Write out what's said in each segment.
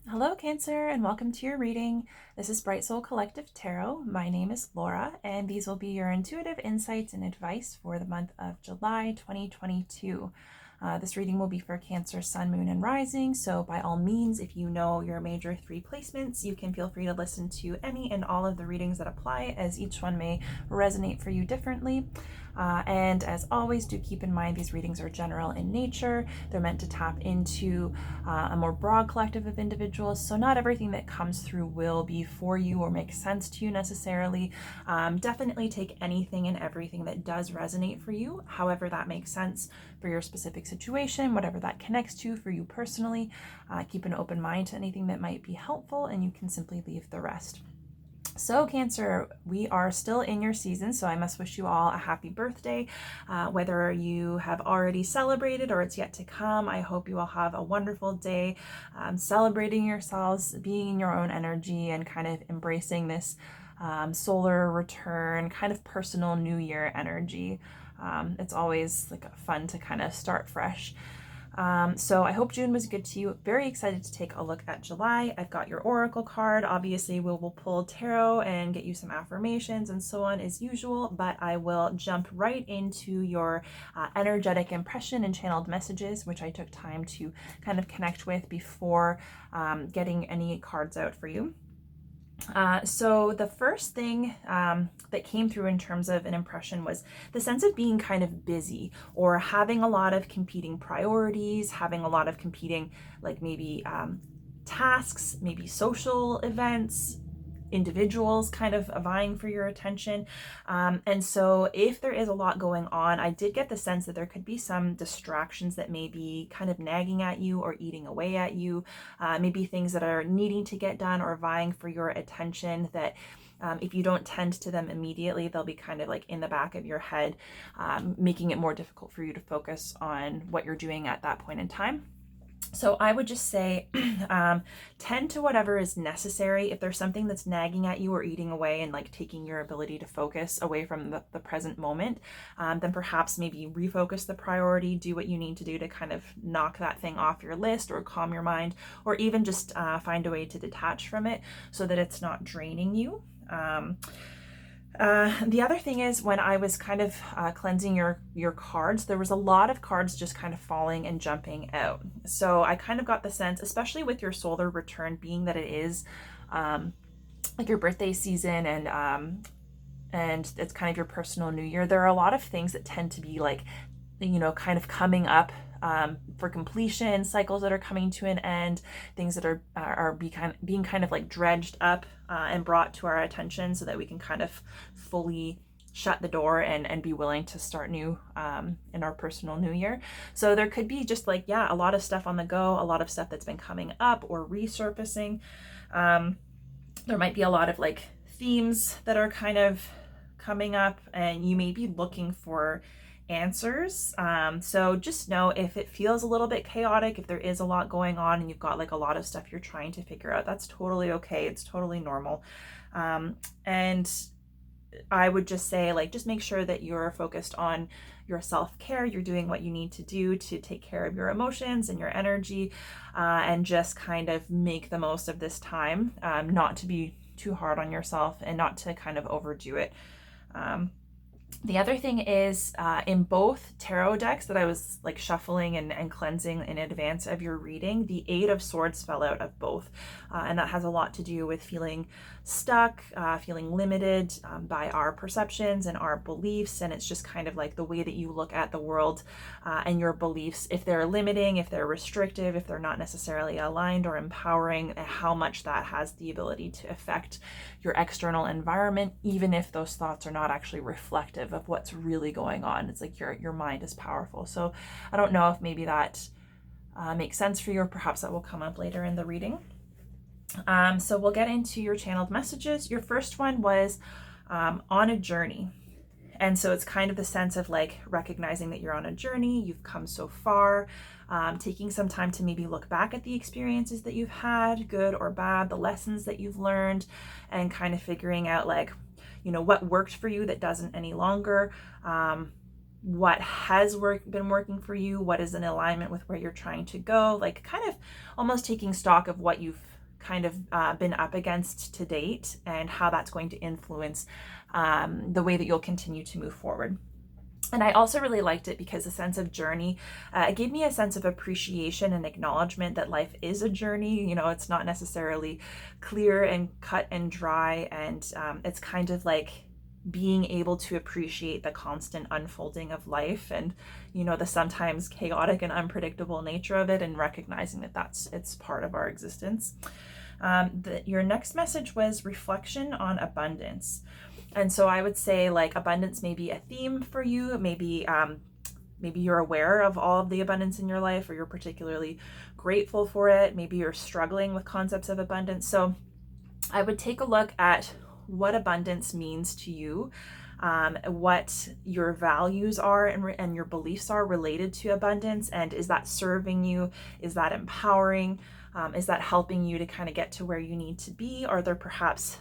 Hello, Cancer, and welcome to your reading. This is Bright Soul Collective Tarot. My name is Laura, and these will be your intuitive insights and advice for the month of July 2022. This reading will be for Cancer, Sun, Moon, and Rising, so by all means, if you know your major three placements, you can feel free to listen to any and all of the readings that apply, as each one may resonate for you differently. And as always, do keep in mind these readings are general in nature. They're meant to tap into a more broad collective of individuals, so not everything that comes through will be for you or make sense to you necessarily. Definitely take anything and everything that does resonate for you, however that makes sense for your specific situation, whatever that connects to for you personally. Keep an open mind to anything that might be helpful, and you can simply leave the rest. So Cancer, we are still in your season, so I must wish you all a happy birthday. Whether you have already celebrated or it's yet to come, I hope you all have a wonderful day, celebrating yourselves, being in your own energy, and kind of embracing this solar return, kind of personal New Year energy. It's always like fun to kind of start fresh. So I hope June was good to you. Very excited to take a look at July. I've got your Oracle card. Obviously, we'll pull tarot and get you some affirmations and so on as usual, but I will jump right into your energetic impression and channeled messages, which I took time to kind of connect with before getting any cards out for you. So the first thing that came through in terms of an impression was the sense of being kind of busy or having a lot of competing priorities, having a lot of competing, like maybe tasks, maybe social events, individuals kind of vying for your attention. And so if there is a lot going on, I did get the sense that there could be some distractions that may be kind of nagging at you or eating away at you, maybe things that are needing to get done or vying for your attention that if you don't tend to them immediately, they'll be kind of like in the back of your head, making it more difficult for you to focus on what you're doing at that point in time. So I would just say tend to whatever is necessary. If there's something that's nagging at you or eating away and like taking your ability to focus away from the present moment, then perhaps maybe refocus the priority, do what you need to do to kind of knock that thing off your list or calm your mind, or even just find a way to detach from it so that it's not draining you. The other thing is when I was kind of cleansing your cards, there was a lot of cards just kind of falling and jumping out. So I kind of got the sense, especially with your solar return being that it is like your birthday season and it's kind of your personal new year, there are a lot of things that tend to be like, you know, kind of coming up for completion, cycles that are coming to an end, things that are being kind of like dredged up and brought to our attention so that we can kind of fully shut the door and be willing to start new in our personal new year. So there could be just like, yeah, a lot of stuff on the go, a lot of stuff that's been coming up or resurfacing. There might be a lot of like themes that are kind of coming up and you may be looking for answers. So just know if it feels a little bit chaotic, if there is a lot going on and you've got like a lot of stuff you're trying to figure out, that's totally okay. It's totally normal. And I would just say, like, just make sure that you're focused on your self-care. You're doing what you need to do to take care of your emotions and your energy, and just kind of make the most of this time, not to be too hard on yourself and not to kind of overdo it. The other thing is in both tarot decks that I was like shuffling and cleansing in advance of your reading, the Eight of Swords fell out of both. And that has a lot to do with feeling stuck, feeling limited by our perceptions and our beliefs. And it's just kind of like the way that you look at the world and your beliefs, if they're limiting, if they're restrictive, if they're not necessarily aligned or empowering, how much that has the ability to affect your external environment, even if those thoughts are not actually reflective of what's really going on. It's like your mind is powerful. So I don't know if maybe that makes sense for you, or perhaps that will come up later in the reading. So we'll get into your channeled messages. Your first one was on a journey. And so it's kind of the sense of like recognizing that you're on a journey, you've come so far, taking some time to maybe look back at the experiences that you've had, good or bad, the lessons that you've learned, and kind of figuring out like, you know, what worked for you that doesn't any longer, what has been working for you, what is in alignment with where you're trying to go, like kind of almost taking stock of what you've kind of been up against to date, and how that's going to influence the way that you'll continue to move forward. And I also really liked it because the sense of journey, it gave me a sense of appreciation and acknowledgement that life is a journey. You know, it's not necessarily clear and cut and dry. And it's kind of like being able to appreciate the constant unfolding of life and, you know, the sometimes chaotic and unpredictable nature of it, and recognizing that it's part of our existence. Your next message was reflection on abundance. And so I would say, like, abundance may be a theme for you. Maybe you're aware of all of the abundance in your life, or you're particularly grateful for it. Maybe you're struggling with concepts of abundance. So I would take a look at what abundance means to you, what your values are and your beliefs are related to abundance. And is that serving you? Is that empowering? Is that helping you to kind of get to where you need to be? Are there perhaps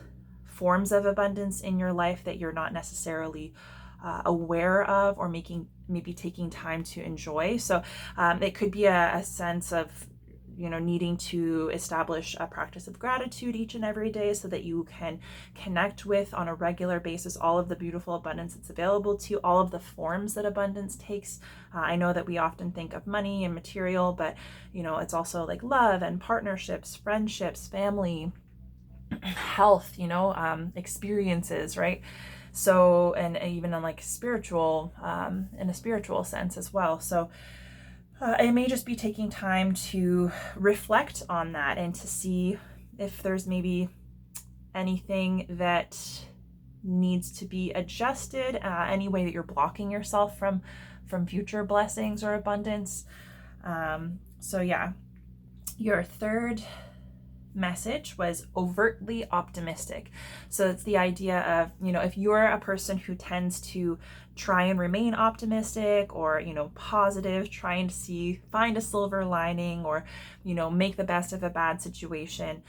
forms of abundance in your life that you're not necessarily aware of, or maybe taking time to enjoy? So it could be a sense of, you know, needing to establish a practice of gratitude each and every day so that you can connect with, on a regular basis, all of the beautiful abundance that's available to you, all of the forms that abundance takes. I know that we often think of money and material, but, you know, it's also like love and partnerships, friendships, family, health, you know, experiences, right? So, and even on like spiritual, in a spiritual sense as well. So it may just be taking time to reflect on that and to see if there's maybe anything that needs to be adjusted, any way that you're blocking yourself from future blessings or abundance. So yeah, your third message was overtly optimistic. So it's the idea of, you know, if you're a person who tends to try and remain optimistic, or, you know, positive, trying to find a silver lining, or, you know, make the best of a bad situation,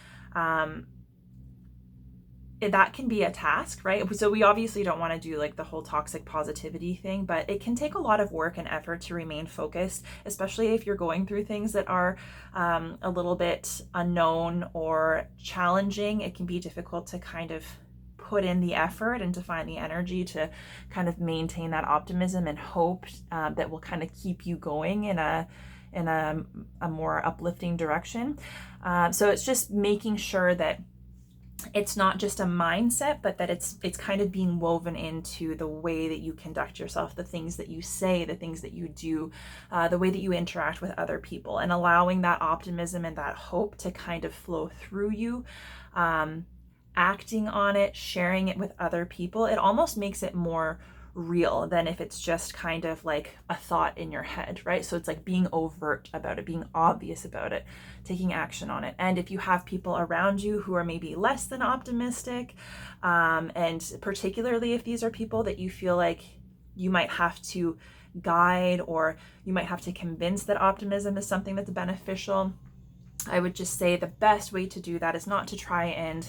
that can be a task, right? So we obviously don't want to do like the whole toxic positivity thing, but it can take a lot of work and effort to remain focused, especially if you're going through things that are a little bit unknown or challenging. It can be difficult to kind of put in the effort and to find the energy to kind of maintain that optimism and hope that will kind of keep you going in a more uplifting direction. So it's just making sure that it's not just a mindset, but that it's kind of being woven into the way that you conduct yourself, the things that you say, the things that you do, the way that you interact with other people, and allowing that optimism and that hope to kind of flow through you, acting on it, sharing it with other people. It almost makes it more real than if it's just kind of like a thought in your head, right? So it's like being overt about it, being obvious about it, taking action on it. And if you have people around you who are maybe less than optimistic, and particularly if these are people that you feel like you might have to guide, or you might have to convince that optimism is something that's beneficial, I would just say the best way to do that is not to try and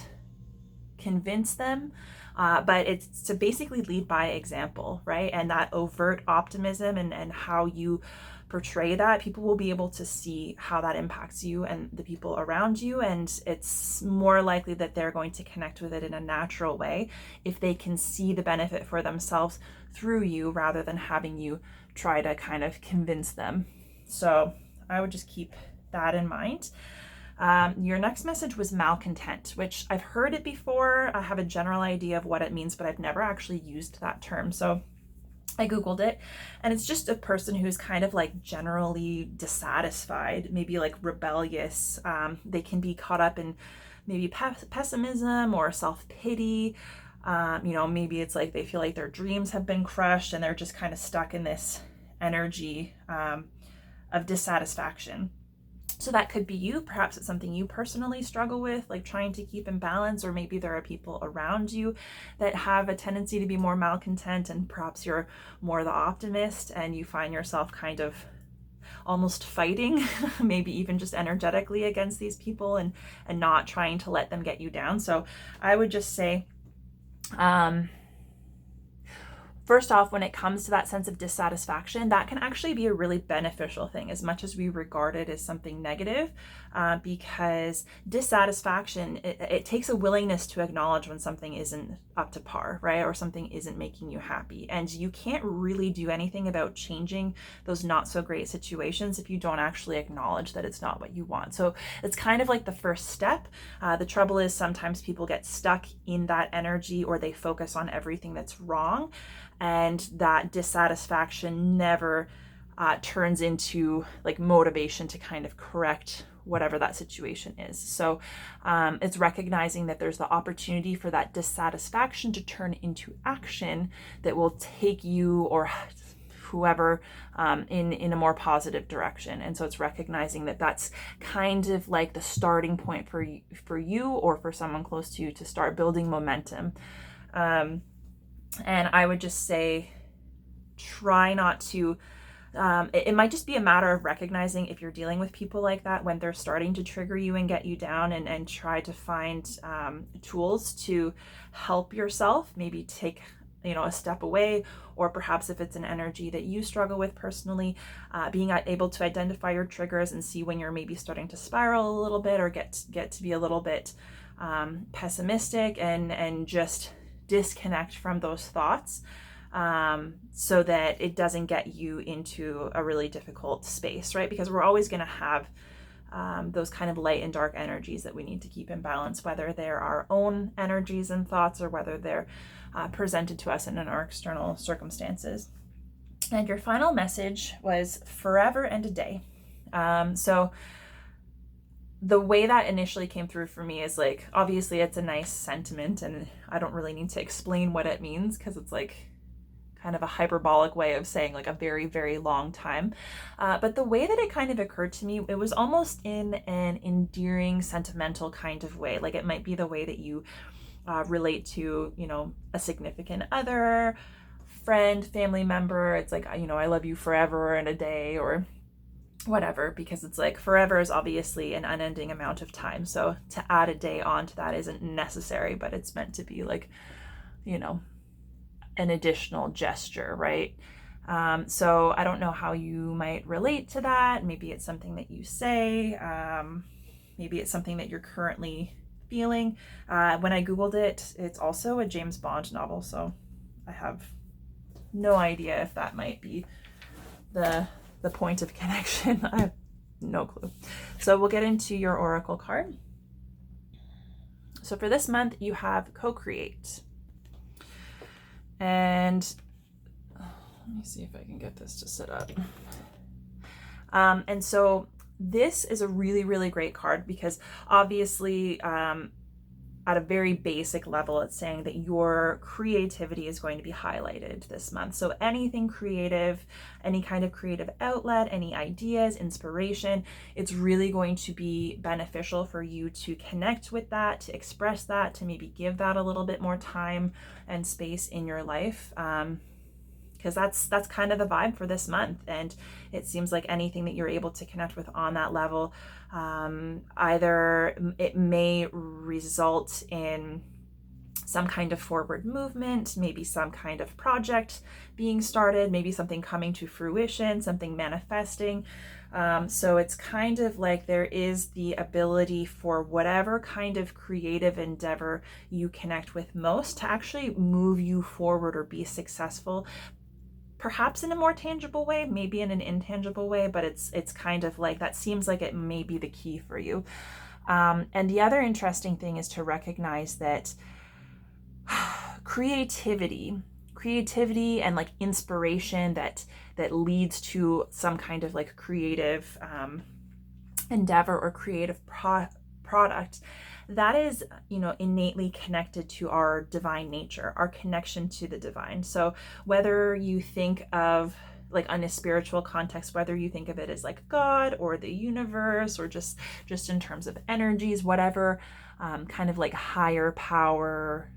convince them, but it's to basically lead by example, right? And that overt optimism and how you portray that, people will be able to see how that impacts you and the people around you, and it's more likely that they're going to connect with it in a natural way if they can see the benefit for themselves through you, rather than having you try to kind of convince them. So I would just keep that in mind. Your next message was malcontent, which I've heard it before. I have a general idea of what it means, but I've never actually used that term. So I Googled it, and it's just a person who's kind of like generally dissatisfied, maybe like rebellious. They can be caught up in maybe pessimism or self-pity. You know, maybe it's like they feel like their dreams have been crushed and they're just kind of stuck in this energy of dissatisfaction. So that could be you. Perhaps it's something you personally struggle with, like trying to keep in balance, or maybe there are people around you that have a tendency to be more malcontent, and perhaps you're more the optimist and you find yourself kind of almost fighting, maybe even just energetically against these people, and not trying to let them get you down. So I would just say, first off, when it comes to that sense of dissatisfaction, that can actually be a really beneficial thing as much as we regard it as something negative, because dissatisfaction, it takes a willingness to acknowledge when something isn't up to par, right? Or something isn't making you happy. And you can't really do anything about changing those not so great situations if you don't actually acknowledge that it's not what you want. So it's kind of like the first step. The trouble is sometimes people get stuck in that energy, or they focus on everything that's wrong, and that dissatisfaction never turns into like motivation to kind of correct whatever that situation is. So it's recognizing that there's the opportunity for that dissatisfaction to turn into action that will take you or whoever in a more positive direction. And so it's recognizing that that's kind of like the starting point for you or for someone close to you to start building momentum. And I would just say, try not to, it might just be a matter of recognizing if you're dealing with people like that when they're starting to trigger you and get you down, and try to find tools to help yourself, maybe take a step away, or perhaps if it's an energy that you struggle with personally, being able to identify your triggers and see when you're maybe starting to spiral a little bit, or get to be a little bit pessimistic, and just disconnect from those thoughts, so that it doesn't get you into a really difficult space, right? Because we're always going to have those kind of light and dark energies that we need to keep in balance, whether they're our own energies and thoughts, or whether they're presented to us in our external circumstances. And your final message was forever and a day. So the way that initially came through for me is like, obviously it's a nice sentiment, and I don't really need to explain what it means, because it's like kind of a hyperbolic way of saying like a very, very long time. But the way that it kind of occurred to me, it was almost in an endearing, sentimental kind of way. Like it might be the way that you relate to, a significant other, friend, family member. It's like, I love you forever and a day, or whatever, because it's like forever is obviously an unending amount of time. So to add a day onto that isn't necessary, but it's meant to be like, an additional gesture, right? So I don't know how you might relate to that. Maybe it's something that you say. Maybe it's something that you're currently feeling. When I Googled it, it's also a James Bond novel. So I have no idea if that might be the point of connection. I have no clue. So we'll get into your oracle card. So for this month, you have co-create. And let me see if I can get this to sit up. And so this is a really, really great card, because obviously at a very basic level, it's saying that your creativity is going to be highlighted this month. So anything creative, any kind of creative outlet, any ideas, inspiration, it's really going to be beneficial for you to connect with that, to express that, to maybe give that a little bit more time and space in your life. Because that's kind of the vibe for this month. And it seems like anything that you're able to connect with on that level, either it may result in some kind of forward movement, maybe some kind of project being started, maybe something coming to fruition, something manifesting. So it's kind of like there is the ability for whatever kind of creative endeavor you connect with most to actually move you forward or be successful, perhaps in a more tangible way, maybe in an intangible way, but it's kind of like that seems like it may be the key for you. And the other interesting thing is to recognize that creativity and like inspiration that leads to some kind of like creative endeavor or creative product, that is, innately connected to our divine nature, our connection to the divine. So whether you think of like in a spiritual context, whether you think of it as like God or the universe, or just in terms of energies, whatever kind of like higher power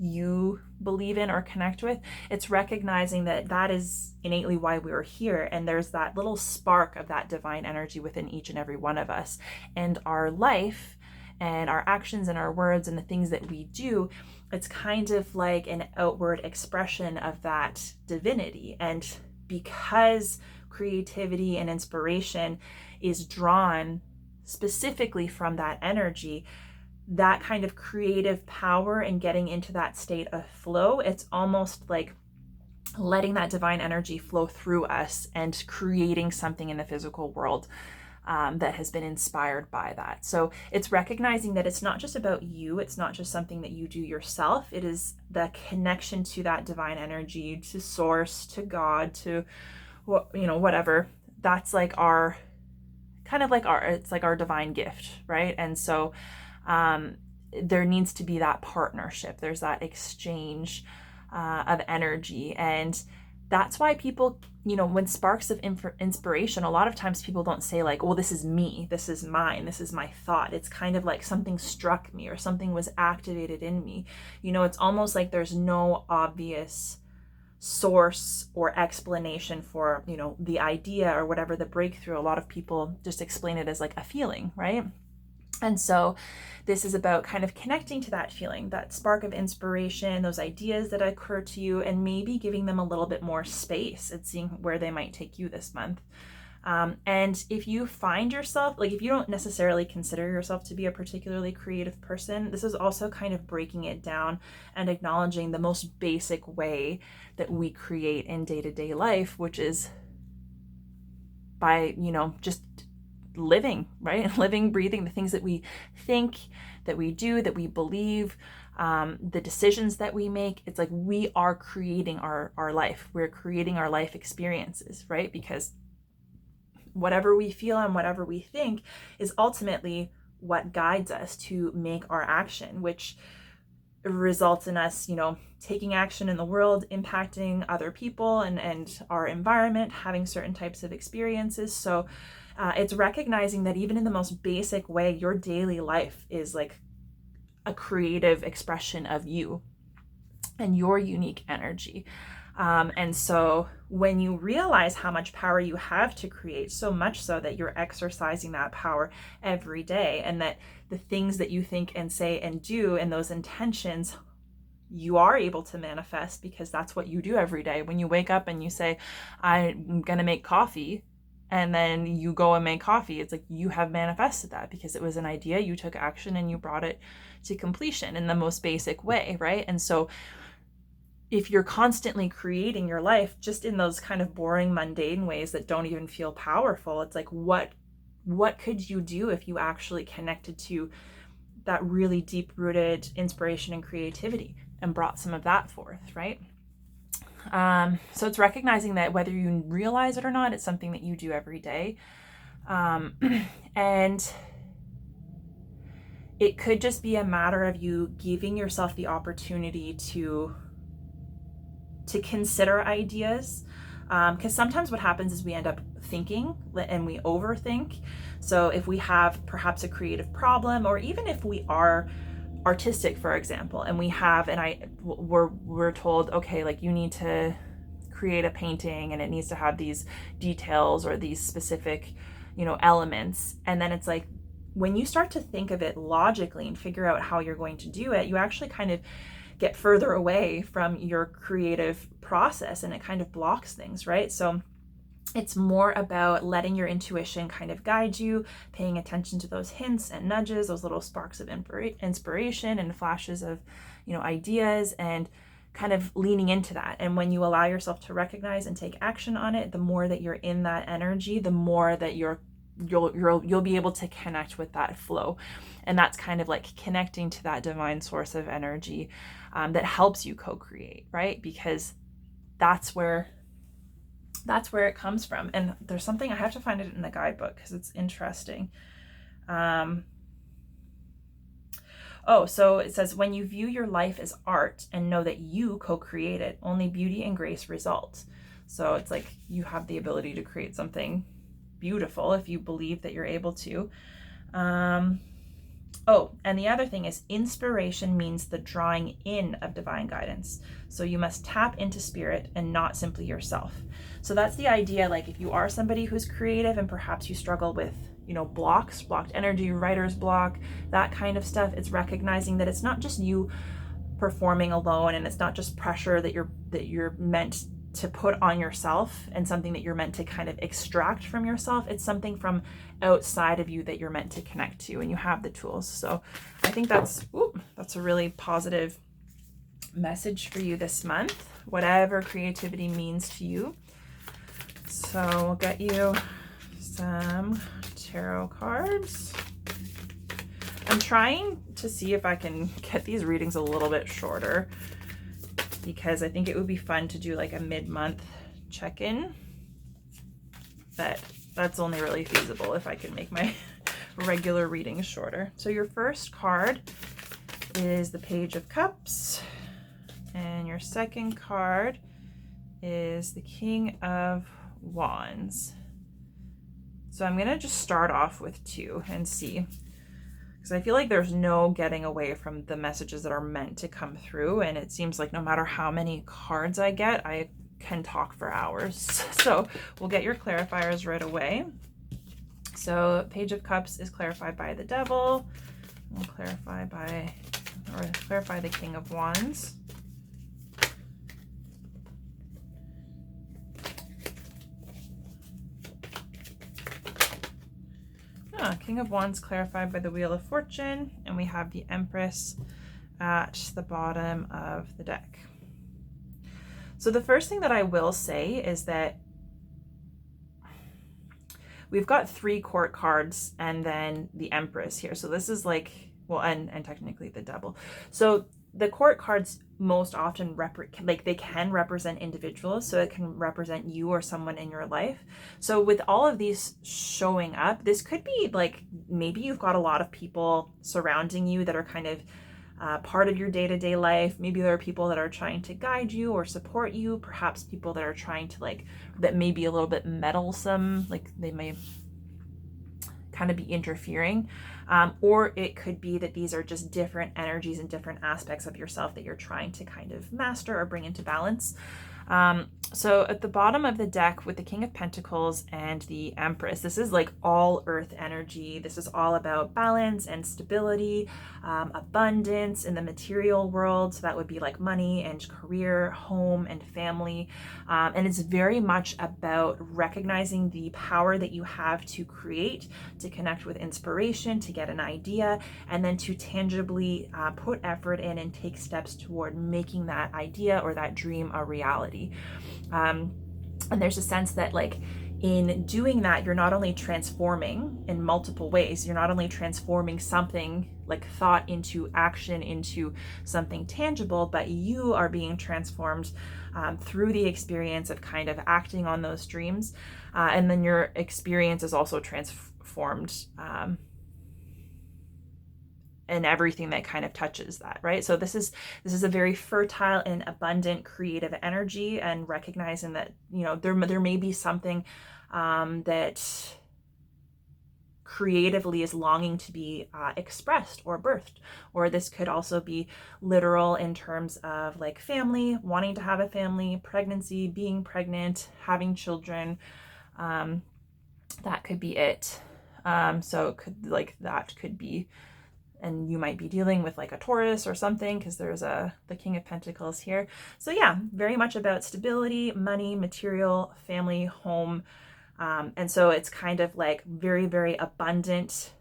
you believe in or connect with, it's recognizing that is innately why we're here. And there's that little spark of that divine energy within each and every one of us. And our life and our actions and our words and the things that we do, it's kind of like an outward expression of that divinity. And because creativity and inspiration is drawn specifically from that energy, that kind of creative power and getting into that state of flow, it's almost like letting that divine energy flow through us and creating something in the physical world that has been inspired by that. So it's recognizing that it's not just about you. It's not just something that you do yourself. It is the connection to that divine energy, to source, to God, to, whatever. That's like our, it's like our divine gift, right? And so there needs to be that partnership. There's that exchange of energy. And that's why people, when sparks of inspiration, a lot of times people don't say like, well, this is me, this is mine, this is my thought. It's kind of like something struck me or something was activated in me. It's almost like there's no obvious source or explanation for, the idea or whatever the breakthrough. A lot of people just explain it as like a feeling, right? And so this is about kind of connecting to that feeling, that spark of inspiration, those ideas that occur to you, and maybe giving them a little bit more space and seeing where they might take you this month. And if you find yourself, like if you don't necessarily consider yourself to be a particularly creative person, this is also kind of breaking it down and acknowledging the most basic way that we create in day-to-day life, which is by, just living, right? Living, breathing, the things that we think, that we do, that we believe, the decisions that we make. It's like we are creating our life. We're creating our life experiences, right? Because whatever we feel and whatever we think is ultimately what guides us to make our action, which results in us, taking action in the world, impacting other people and our environment, having certain types of experiences. So it's recognizing that even in the most basic way, your daily life is like a creative expression of you and your unique energy. And so when you realize how much power you have to create, so much so that you're exercising that power every day, and that the things that you think and say and do and those intentions, you are able to manifest because that's what you do every day. When you wake up and you say, I'm going to make coffee, and then you go and make coffee, it's like you have manifested that because it was an idea, you took action, and you brought it to completion in the most basic way, right? And so if you're constantly creating your life just in those kind of boring, mundane ways that don't even feel powerful, it's like what could you do if you actually connected to that really deep-rooted inspiration and creativity and brought some of that forth, right? So it's recognizing that whether you realize it or not, it's something that you do every day. And it could just be a matter of you giving yourself the opportunity to consider ideas. Because sometimes what happens is we end up thinking and we overthink. So if we have perhaps a creative problem, or even if we are artistic, for example, and we have we're told, okay, like you need to create a painting and it needs to have these details or these specific, elements. And then it's like, when you start to think of it logically and figure out how you're going to do it, you actually kind of get further away from your creative process, and it kind of blocks things, right? So it's more about letting your intuition kind of guide you, paying attention to those hints and nudges, those little sparks of inspiration and flashes of, ideas, and kind of leaning into that. And when you allow yourself to recognize and take action on it, the more that you're in that energy, the more that you'll be able to connect with that flow. And that's kind of like connecting to that divine source of energy that helps you co-create, right? Because that's where it comes from. And there's something, I have to find it in the guidebook because it's interesting. So it says, when you view your life as art and know that you co-create it, only beauty and grace result. So it's like you have the ability to create something beautiful if you believe that you're able to. And the other thing is, inspiration means the drawing in of divine guidance. So you must tap into spirit and not simply yourself. So that's the idea. Like if you are somebody who's creative and perhaps you struggle with, blocked energy, writer's block, that kind of stuff. It's recognizing that it's not just you performing alone, and it's not just pressure that you're meant to put on yourself and something that you're meant to kind of extract from yourself. It's something from outside of you that you're meant to connect to, and you have the tools. So I think that's a really positive message for you this month, whatever creativity means to you. So we'll get you some tarot cards. I'm trying to see if I can get these readings a little bit shorter, because I think it would be fun to do like a mid-month check-in, but that's only really feasible if I can make my regular readings shorter. So your first card is the Page of Cups, and your second card is the King of Wands. So I'm gonna just start off with 2 and see, because I feel like there's no getting away from the messages that are meant to come through, and it seems like no matter how many cards I get, I can talk for hours. So we'll get your clarifiers right away. So Page of Cups is clarified by the Devil. We'll clarify the King of Wands. King of Wands clarified by the Wheel of Fortune, and we have the Empress at the bottom of the deck. So the first thing that I will say is that we've got 3 court cards and then the Empress here. So this is like, well, and technically the Devil. So the court cards most often they can represent individuals, so it can represent you or someone in your life. So with all of these showing up, this could be like, maybe you've got a lot of people surrounding you that are kind of part of your day-to-day life. Maybe there are people that are trying to guide you or support you, perhaps people that are trying to that may be a little bit meddlesome, like they may kind of be interfering. Or it could be that these are just different energies and different aspects of yourself that you're trying to kind of master or bring into balance. So at the bottom of the deck with the King of Pentacles and the Empress, this is like all earth energy. This is all about balance and stability, abundance in the material world. So that would be like money and career, home and family. And it's very much about recognizing the power that you have to create, to connect with inspiration, to get an idea, and then to tangibly put effort in and take steps toward making that idea or that dream a reality. And there's a sense that in doing that, you're not only transforming in multiple ways, you're not only transforming something like thought into action, into something tangible, but you are being transformed through the experience of kind of acting on those dreams. And then your experience is also transformed and everything that kind of touches that, right? So this is a very fertile and abundant creative energy, and recognizing that, there may be something that creatively is longing to be expressed or birthed. Or this could also be literal in terms of family, wanting to have a family, pregnancy, being pregnant, having children. That could be it. So it could that could be. And you might be dealing with a Taurus or something, because there's the King of Pentacles here. So yeah, very much about stability, money, material, family, home. And so it's kind of very, very abundant,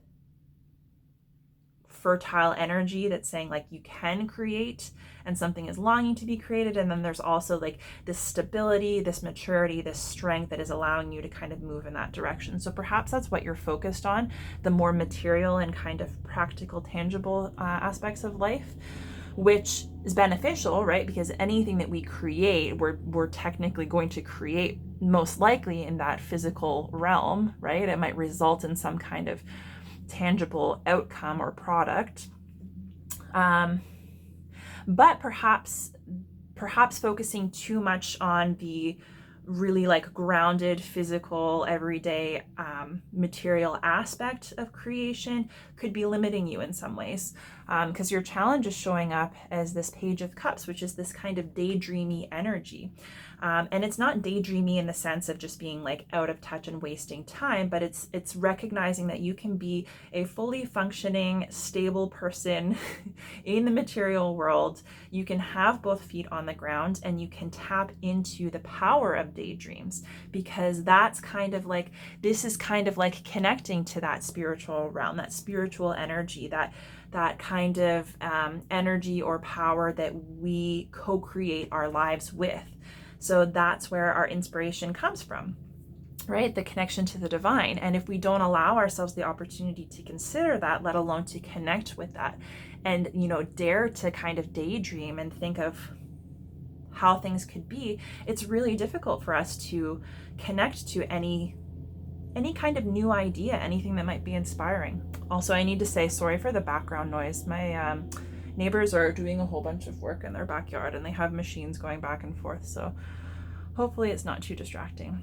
fertile energy that's saying you can create, and something is longing to be created. And then there's also this stability, this maturity, this strength that is allowing you to kind of move in that direction. So perhaps that's what you're focused on, the more material and kind of practical, tangible aspects of life, which is beneficial, right? Because anything that we create, we're technically going to create most likely in that physical realm, right? It might result in some kind of tangible outcome or product. But perhaps focusing too much on the really like grounded, physical, everyday material aspect of creation could be limiting you in some ways, because your challenge is showing up as this Page of Cups, which is this kind of daydreamy energy. And it's not daydreamy in the sense of just being like out of touch and wasting time, but it's recognizing that you can be a fully functioning, stable person in the material world. You can have both feet on the ground, and you can tap into the power of daydreams, because that's kind of like, this is kind of like connecting to that spiritual realm, that spiritual energy, that kind of energy or power that we co-create our lives with. So that's where our inspiration comes from, right? The connection to the divine. And if we don't allow ourselves the opportunity to consider that, let alone to connect with that, and, dare to kind of daydream and think of how things could be, it's really difficult for us to connect to any kind of new idea, anything that might be inspiring. Also, I need to say sorry for the background noise. My neighbors are doing a whole bunch of work in their backyard, and they have machines going back and forth, so hopefully it's not too distracting.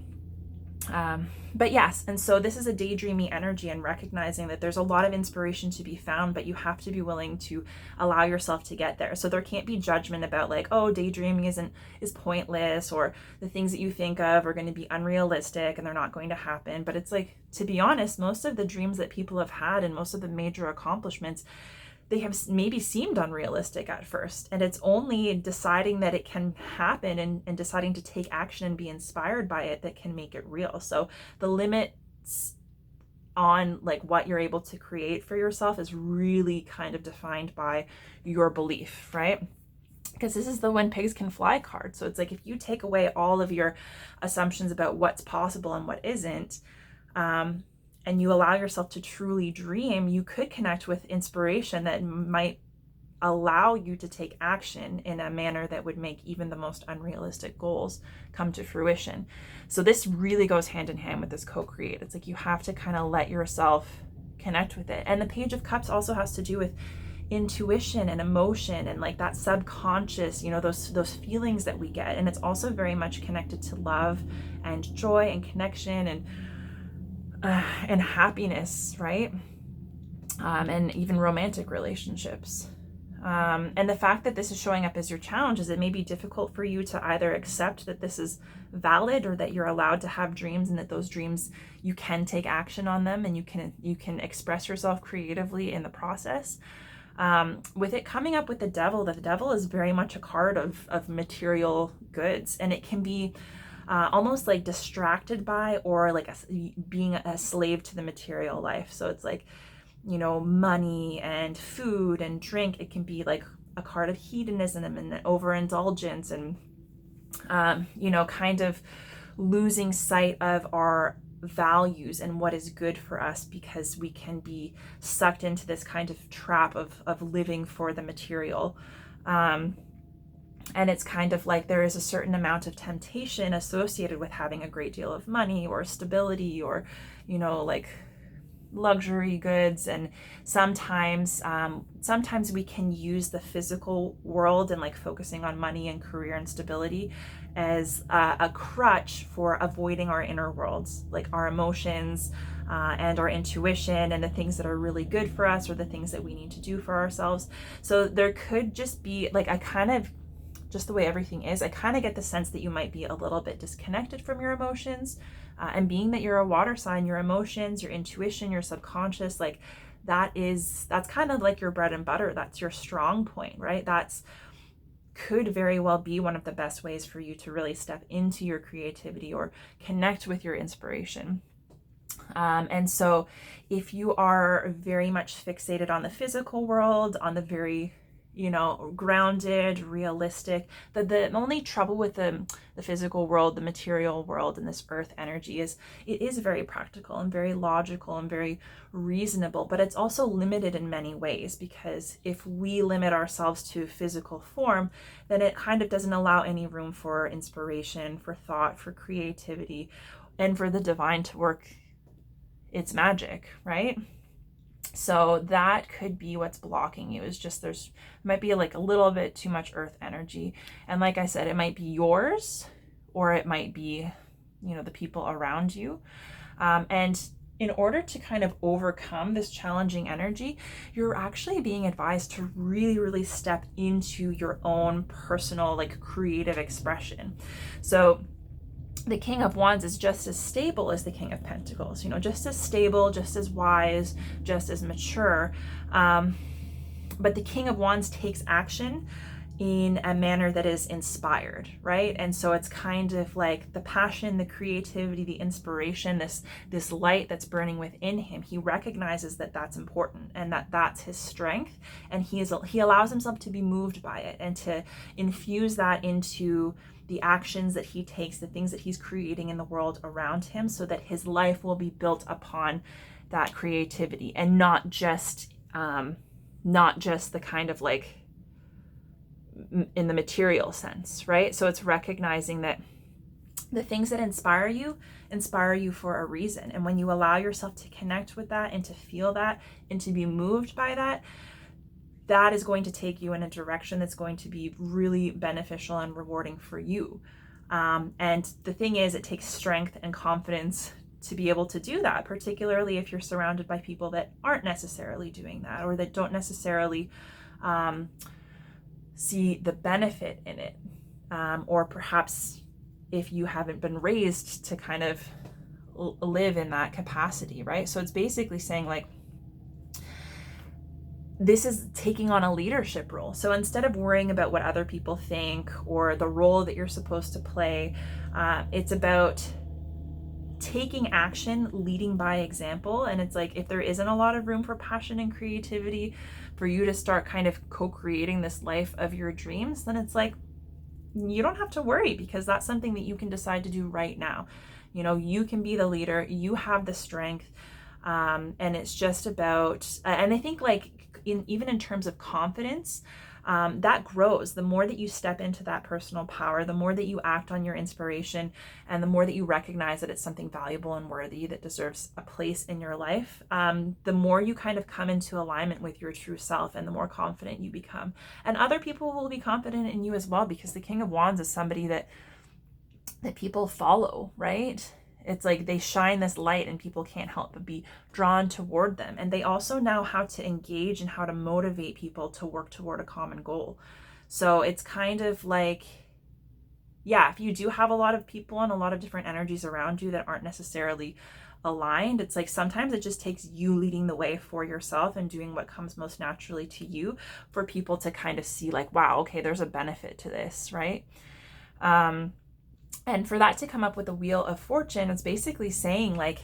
But yes, and so this is a daydreamy energy, and recognizing that there's a lot of inspiration to be found, but you have to be willing to allow yourself to get there. So there can't be judgment about like, oh, daydreaming is pointless, or the things that you think of are going to be unrealistic and they're not going to happen. But it's like, to be honest, most of the dreams that people have had and most of the major accomplishments, they have maybe seemed unrealistic at first, and it's only deciding that it can happen and deciding to take action and be inspired by it that can make it real. So the limits on like what you're able to create for yourself is really kind of defined by your belief, right? Because this is the When Pigs Can Fly card. So it's like, if you take away all of your assumptions about what's possible and what isn't, and you allow yourself to truly dream, you could connect with inspiration that might allow you to take action in a manner that would make even the most unrealistic goals come to fruition. So this really goes hand in hand with this co-create. It's like, you have to kind of let yourself connect with it. And the Page of Cups also has to do with intuition and emotion, and like that subconscious, those feelings that we get. And it's also very much connected to love and joy and connection and happiness, right? And even romantic relationships. And the fact that this is showing up as your challenge is it may be difficult for you to either accept that this is valid, or that you're allowed to have dreams, and that those dreams, you can take action on them, and you can express yourself creatively in the process. With it coming up with the devil is very much a card of material goods, and it can be almost like distracted by, or like being a slave to the material life. So it's like, money and food and drink. It can be like a card of hedonism and overindulgence, and kind of losing sight of our values and what is good for us, because we can be sucked into this kind of trap of living for the material. And it's kind of like there is a certain amount of temptation associated with having a great deal of money or stability, or, like luxury goods. And sometimes we can use the physical world and like focusing on money and career and stability as a crutch for avoiding our inner worlds, like our emotions and our intuition, and the things that are really good for us, or the things that we need to do for ourselves. So there could just be like, just the way everything is, I kind of get the sense that you might be a little bit disconnected from your emotions. And being that you're a water sign, your emotions, your intuition, your subconscious, like that's kind of like your bread and butter. That's your strong point, right? Could very well be one of the best ways for you to really step into your creativity or connect with your inspiration. And so if you are very much fixated on the physical world, on the very grounded, realistic, the only trouble with the physical world, the material world, and this earth energy is it is very practical and very logical and very reasonable, but it's also limited in many ways, because if we limit ourselves to physical form, then it kind of doesn't allow any room for inspiration, for thought, for creativity, and for the divine to work its magic, right? So that could be what's blocking you, is just might be like a little bit too much earth energy. And like I said, it might be yours, or it might be, the people around you. And in order to kind of overcome this challenging energy, you're actually being advised to really, really step into your own personal, like, creative expression. So the King of Wands is just as stable as the King of Pentacles, just as stable, just as wise, just as mature. But the King of Wands takes action in a manner that is inspired, right? And so it's kind of like the passion, the creativity, the inspiration, this light that's burning within him. He recognizes that that's important and that that's his strength, and he allows himself to be moved by it and to infuse that into the actions that he takes, the things that he's creating in the world around him, so that his life will be built upon that creativity and not just the kind of like in the material sense, right? So it's recognizing that the things that inspire you for a reason. And when you allow yourself to connect with that and to feel that and to be moved by that, that is going to take you in a direction that's going to be really beneficial and rewarding for you. And the thing is, it takes strength and confidence to be able to do that, particularly if you're surrounded by people that aren't necessarily doing that, or that don't necessarily see the benefit in it. Or perhaps if you haven't been raised to kind of live in that capacity, right? So it's basically saying, like, this is taking on a leadership role. So instead of worrying about what other people think or the role that you're supposed to play, it's about taking action, leading by example. And it's like, if there isn't a lot of room for passion and creativity for you to start kind of co-creating this life of your dreams, then it's like, you don't have to worry, because that's something that you can decide to do right now. You can be the leader, you have the strength. And it's just about, and I think, like, even in terms of confidence, that grows the more that you step into that personal power, the more that you act on your inspiration, and the more that you recognize that it's something valuable and worthy that deserves a place in your life. The more you kind of come into alignment with your true self, and the more confident you become. And other people will be confident in you as well, because the King of Wands is somebody that people follow, right? It's like they shine this light and people can't help but be drawn toward them. And they also know how to engage and how to motivate people to work toward a common goal. So it's kind of like, yeah, if you do have a lot of people and a lot of different energies around you that aren't necessarily aligned, it's like sometimes it just takes you leading the way for yourself and doing what comes most naturally to you for people to kind of see, like, wow, okay, there's a benefit to this, right? And for that to come up with the Wheel of Fortune, it's basically saying, like,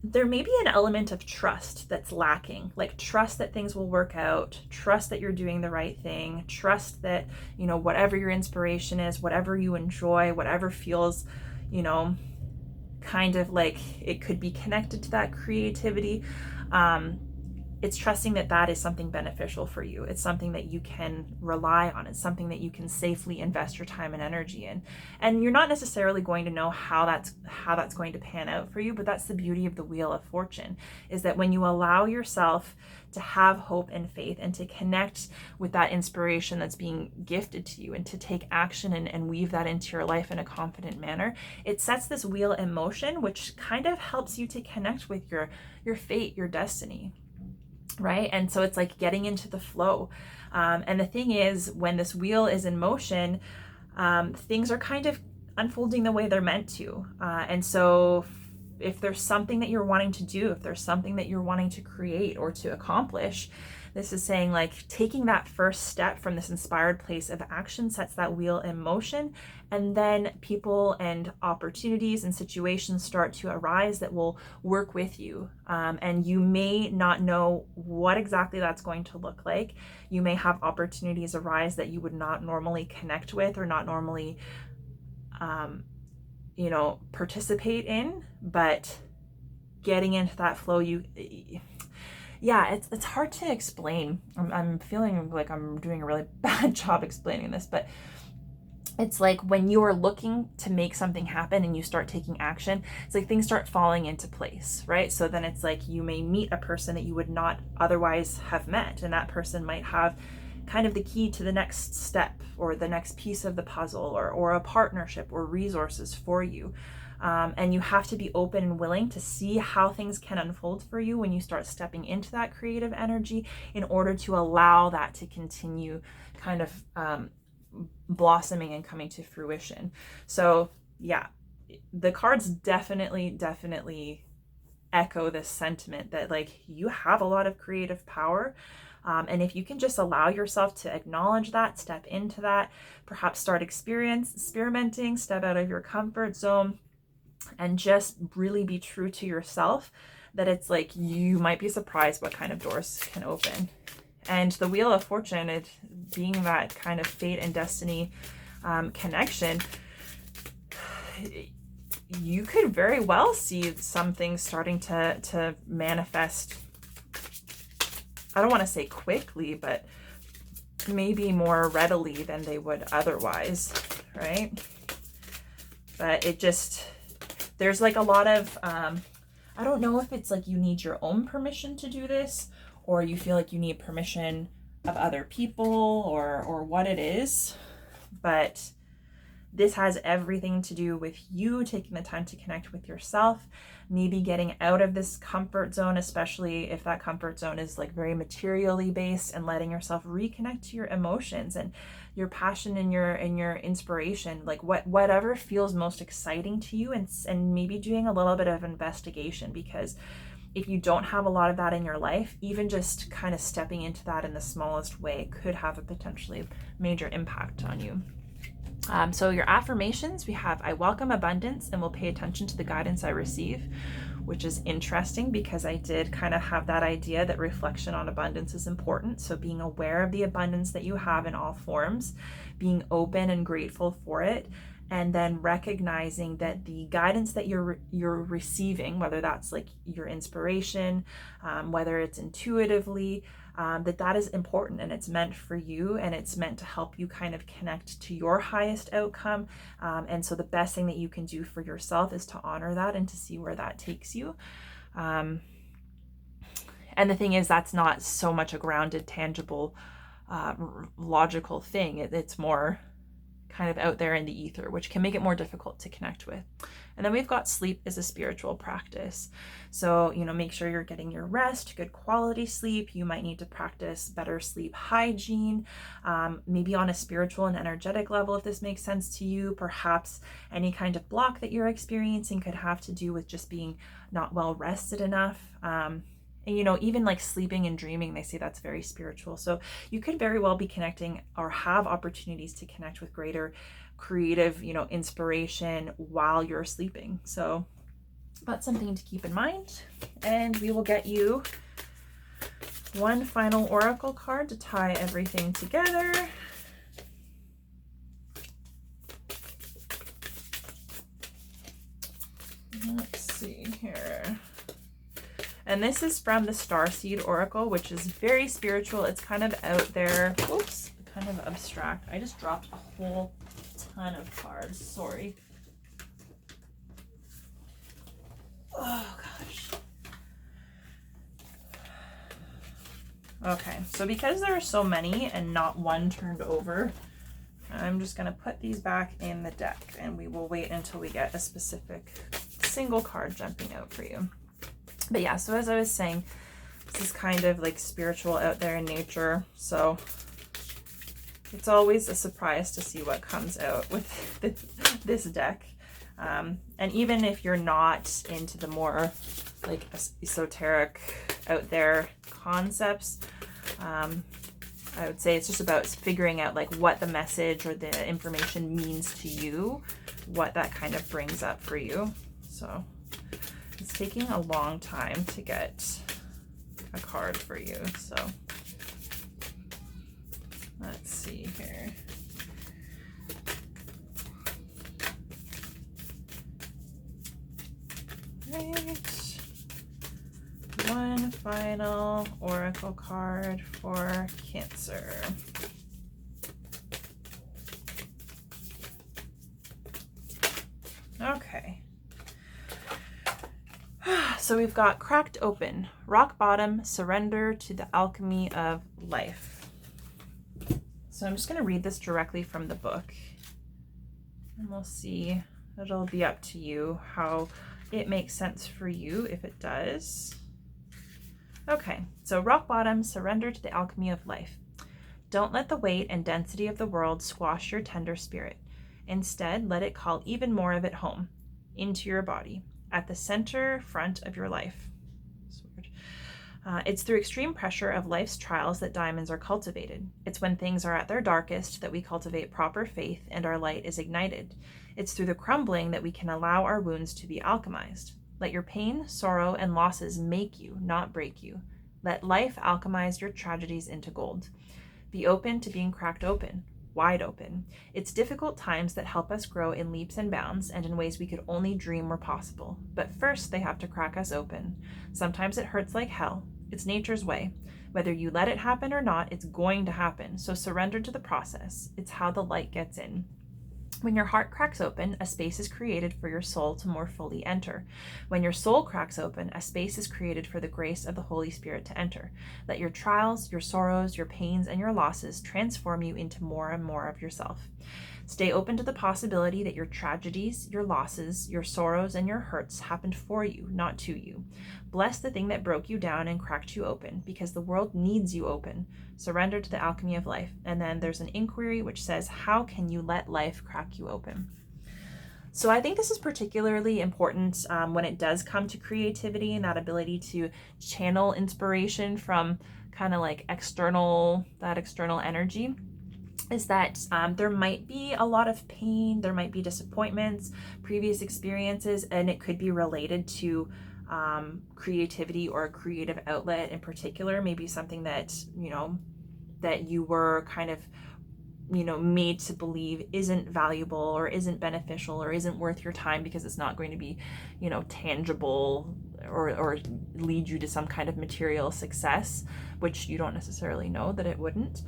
there may be an element of trust that's lacking, like trust that things will work out, trust that you're doing the right thing, trust that, whatever your inspiration is, whatever you enjoy, whatever feels, kind of like it could be connected to that creativity. It's trusting that that is something beneficial for you. It's something that you can rely on. It's something that you can safely invest your time and energy in. And you're not necessarily going to know how that's going to pan out for you, but that's the beauty of the Wheel of Fortune, is that when you allow yourself to have hope and faith and to connect with that inspiration that's being gifted to you, and to take action and weave that into your life in a confident manner, it sets this wheel in motion, which kind of helps you to connect with your fate, your destiny. Right? And so it's like getting into the flow. And the thing is, when this wheel is in motion, things are kind of unfolding the way they're meant to. And so if there's something that you're wanting to do, if there's something that you're wanting to create or to accomplish, this is saying, like, taking that first step from this inspired place of action sets that wheel in motion. And then people and opportunities and situations start to arise that will work with you. And you may not know what exactly that's going to look like. You may have opportunities arise that you would not normally connect with or not normally, participate in. But getting into that flow, it's hard to explain. I'm feeling like I'm doing a really bad job explaining this, but it's like when you are looking to make something happen and you start taking action, it's like things start falling into place, right? So then it's like you may meet a person that you would not otherwise have met, and that person might have kind of the key to the next step or the next piece of the puzzle, or a partnership or resources for you. And you have to be open and willing to see how things can unfold for you when you start stepping into that creative energy, in order to allow that to continue kind of blossoming and coming to fruition. So yeah, the cards definitely echo this sentiment that like you have a lot of creative power. And if you can just allow yourself to acknowledge that, step into that, perhaps start experimenting, step out of your comfort zone, and just really be true to yourself, that it's like you might be surprised what kind of doors can open. And the Wheel of Fortune, it being that kind of fate and destiny connection, you could very well see something starting to manifest. I don't want to say quickly, but maybe more readily than they would otherwise, right? But it just, there's like a lot of, I don't know if it's like you need your own permission to do this, or you feel like you need permission of other people, or what it is. But this has everything to do with you taking the time to connect with yourself, maybe getting out of this comfort zone, especially if that comfort zone is like very materially based, and letting yourself reconnect to your emotions and your passion and your inspiration, like whatever feels most exciting to you, and maybe doing a little bit of investigation, because if you don't have a lot of that in your life, even just kind of stepping into that in the smallest way could have a potentially major impact on you. So your affirmations, we have, I welcome abundance and will pay attention to the guidance I receive, which is interesting because I did kind of have that idea that reflection on abundance is important. So being aware of the abundance that you have in all forms, being open and grateful for it, and then recognizing that the guidance that you're receiving, whether that's like your inspiration, whether it's intuitively, that is important, and it's meant for you, and it's meant to help you kind of connect to your highest outcome. And so the best thing that you can do for yourself is to honor that and to see where that takes you. And the thing is, that's not so much a grounded, tangible, logical thing. It's more kind of out there in the ether, which can make it more difficult to connect with. And then we've got sleep is a spiritual practice. So, make sure you're getting your rest, good quality sleep. You might need to practice better sleep hygiene, maybe on a spiritual and energetic level, if this makes sense to you. Perhaps any kind of block that you're experiencing could have to do with just being not well rested enough. And, even like sleeping and dreaming, they say that's very spiritual. So you could very well be connecting or have opportunities to connect with greater creative, inspiration while you're sleeping. So that's something to keep in mind. And we will get you one final oracle card to tie everything together. Let's see here. And this is from the Starseed Oracle, which is very spiritual. It's kind of out there. Oops, kind of abstract. I just dropped a whole ton of cards. Sorry. Oh, gosh. Okay, so because there are so many and not one turned over, I'm just going to put these back in the deck, and we will wait until we get a specific single card jumping out for you. But yeah, so as I was saying, this is kind of like spiritual, out there in nature. So it's always a surprise to see what comes out with this deck. And even if you're not into the more like esoteric, out there concepts, I would say it's just about figuring out like what the message or the information means to you, what that kind of brings up for you. So it's taking a long time to get a card for you. So let's see here. Right. One final oracle card for Cancer. Okay. So we've got cracked open, rock bottom, surrender to the alchemy of life. So I'm just going to read this directly from the book, and we'll see. It'll be up to you how it makes sense for you, if it does. Okay, so rock bottom, surrender to the alchemy of life. Don't let the weight and density of the world squash your tender spirit. Instead, let it call even more of it home, into your body, at the center front of your life. It's through extreme pressure of life's trials that diamonds are cultivated. It's when things are at their darkest that we cultivate proper faith and our light is ignited. It's through the crumbling that we can allow our wounds to be alchemized. Let your pain, sorrow, and losses make you, not break you. Let life alchemize your tragedies into gold. Be open to being cracked open, wide open. It's difficult times that help us grow in leaps and bounds and in ways we could only dream were possible. But first, they have to crack us open. Sometimes it hurts like hell. It's nature's way. Whether you let it happen or not, it's going to happen. So surrender to the process. It's how the light gets in. When your heart cracks open, a space is created for your soul to more fully enter. When your soul cracks open, a space is created for the grace of the Holy Spirit to enter. Let your trials, your sorrows, your pains, and your losses transform you into more and more of yourself. Stay open to the possibility that your tragedies, your losses, your sorrows, and your hurts happened for you, not to you. Bless the thing that broke you down and cracked you open, because the world needs you open. Surrender to the alchemy of life. And then there's an inquiry which says, how can you let life crack you open? So I think this is particularly important when it does come to creativity and that ability to channel inspiration from kind of like external energy. Is that there might be a lot of pain, there might be disappointments, previous experiences, and it could be related to creativity or a creative outlet in particular, maybe something that, that you were kind of, made to believe isn't valuable or isn't beneficial or isn't worth your time because it's not going to be, tangible or lead you to some kind of material success, which you don't necessarily know that it wouldn't.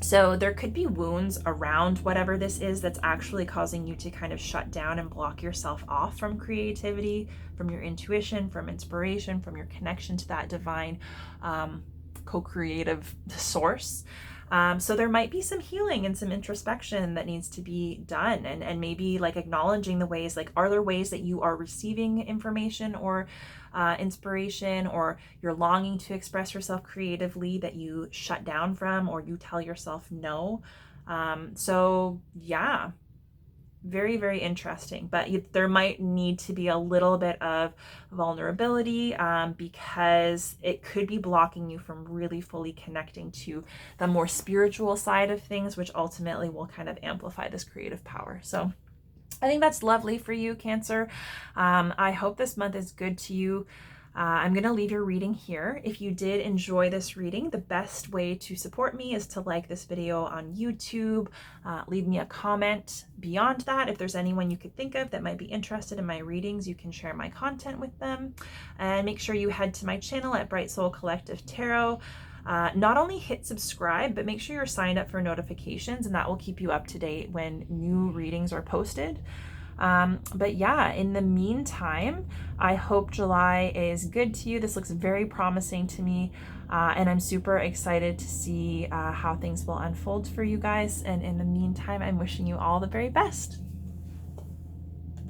So there could be wounds around whatever this is that's actually causing you to kind of shut down and block yourself off from creativity, from your intuition, from inspiration, from your connection to that divine co-creative source. So there might be some healing and some introspection that needs to be done, and maybe like acknowledging the ways, like, are there ways that you are receiving information or inspiration, or you're longing to express yourself creatively that you shut down from, or you tell yourself no. So yeah, very, very interesting, but there might need to be a little bit of vulnerability because it could be blocking you from really fully connecting to the more spiritual side of things, which ultimately will kind of amplify this creative power. So I think that's lovely for you, Cancer. I hope this month is good to you. I'm going to leave your reading here. If you did enjoy this reading, the best way to support me is to like this video on YouTube, leave me a comment. Beyond that, if there's anyone you could think of that might be interested in my readings, you can share my content with them. And make sure you head to my channel at Bright Soul Collective Tarot. Not only hit subscribe, but make sure you're signed up for notifications, and that will keep you up to date when new readings are posted. But yeah, in the meantime, I hope July is good to you. This looks very promising to me, and I'm super excited to see how things will unfold for you guys. And in the meantime, I'm wishing you all the very best.